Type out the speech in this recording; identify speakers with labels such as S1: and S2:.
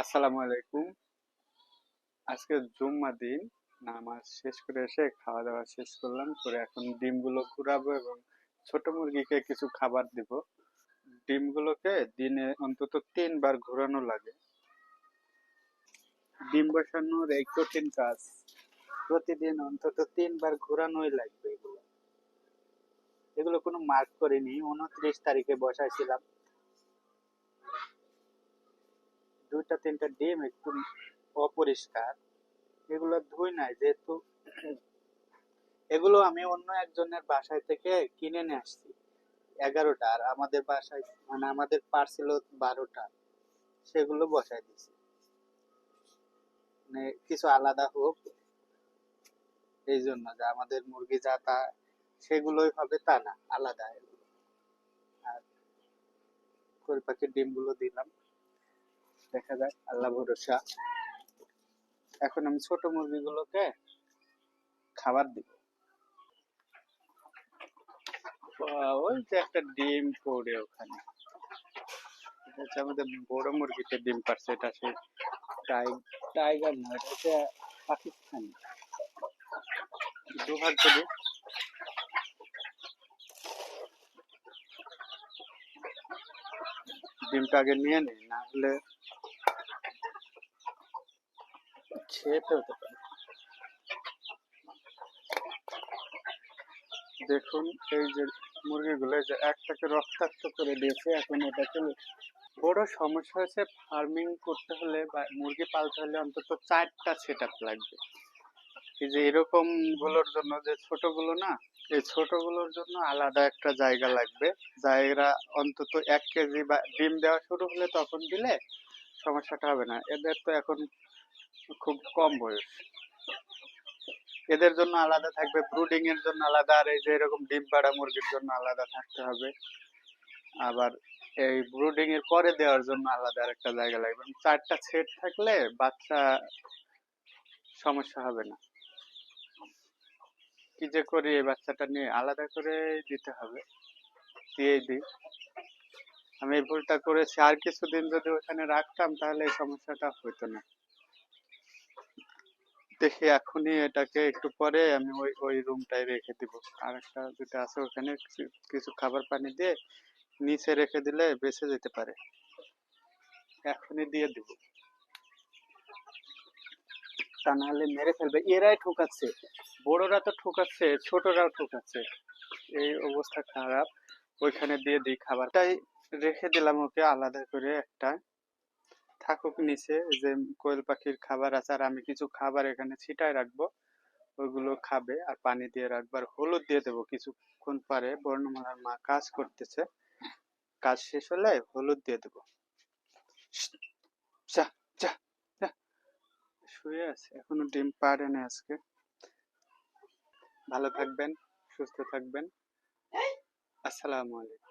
S1: আসসালামু আলাইকুম। আজকে জুম্মা দিন, নামাজ শেষ করে এসে খাওয়া দাওয়া শেষ করলাম, করে এখন ডিমগুলো ঘুরাবো এবং ছোট মুরগিকে কিছু খাবার দিব। ডিমগুলোকে দিনে অন্তত 3 বার ঘোরানো লাগে। ডিম বসানোর এই কঠিন কাজ প্রতিদিন অন্তত 3 বার ঘোরানোই লাগবে। এগুলো এগুলো কোনো মার্ক করিনি, 29 তারিখে বসাইছিলাম। 2-3টা ডিম একটু অপরিষ্কার, এগুলো ধুই নাই যেহেতু। এগুলো আমি অন্য একজনের বাসায় থেকে কিনে নিয়ে আসছি 11টা, আর আমাদের বাসায় মানে আমাদের পার্সেল 12টা, সেগুলো বসাই দিছি মানে কিছু আলাদা হোক, এই জন্য যে আমাদের মুরগি যা তা সেগুলোই হবে তা না, আলাদা এগুলো। আর কোয়েল পাখির ডিমগুলো দিলাম, দেখা যাক, আল্লাহ ভরসা। এখন আমি ছোট মুরগিগুলোকে খাবার দিব। ওই যে একটা ডিম পড়ে ওখানে, এটা হচ্ছে আমাদের বড় মুরগিতে ডিম পারছে। এটা সে টাইগার না, এটা হচ্ছে পাকিস্তানি। দুহাত যদি ডিমটা আগে নিয়ে নিই, না হলে খেতে হতে পারে। দেখুন, এই যে মুরগিগুলো যে একটাকে রক্তাক্ত করে দিয়েছে, এখন এটাকে বড় সমস্যা হয়েছে। ফার্মিং করতে হলে বা মুরগি পালতে হলে অন্তত 4টা সেট আপ লাগবে। এই যে এরকম গুলোর জন্য, যে ছোটগুলো না, এই ছোটগুলোর জন্য আলাদা একটা জায়গা লাগবে। জায়গা অন্তত 1 কেজি বা ডিম দেওয়া শুরু হলে তখন দিলে সমস্যাটা হবে না। এদের তো এখন খুব কম বয়স, এদের জন্য আলাদা থাকবে, ব্রুডিং এর জন্য আলাদা, আর এই যে এরকম ডিম পাড়া মুরগির জন্য আলাদা থাকতে হবে। আবার এই ব্রুডিং এর পরে দেওয়ার জন্য আলাদা আরেকটা জায়গা লাগবে। 4টা সেট থাকলে বাচ্চা সমস্যা হবে না। কি যে করি, এই বাচ্চাটা নিয়ে আলাদা করে দিতে হবে, দিয়েই দিই। আমি এই ভুলটা করেছি, আর কিছুদিন যদি ওখানে রাখতাম তাহলে এই সমস্যাটা হতো না। দেখি এখনই এটাকে একটু পরে আমি ওই ওই রুমটায় রেখে দিব। আর একটা যেটা আছে ওখানে কিছু খাবার পানি দিয়ে নিচে রেখে দিলে বেঁচে যেতে পারে। এখনই দিয়ে দিব, তা নাহলে মেরে ফেলবে। এরাই ঠোকাচ্ছে, বড়রা তো ঠোকাচ্ছে, ছোটরাও ঠোকাচ্ছে, এই অবস্থা খারাপ। ওইখানে দিয়ে দিই খাবারটাই, রেখে দিলাম ওকে আলাদা করে একটা, থাকুক নিচে। এই যে কোয়েল পাখির খাবার আছে, আর আমি কিছু খাবার এখানে ছিটায় রাখবো, ওইগুলো খাবে। আর পানি দিয়ে রাখবো, আর হলুদ দিয়ে দেবো কিছুক্ষণ পরে। বর্ণমালার মা কাজ করতেছে, কাজ শেষ হলে হলুদ দিয়ে দেবো। যা যা যা, শুয়ে আছে, এখনো ডিম পাড়ে না আজকে। ভালো থাকবেন, সুস্থ থাকবেন। আসসালামু আলাইকুম।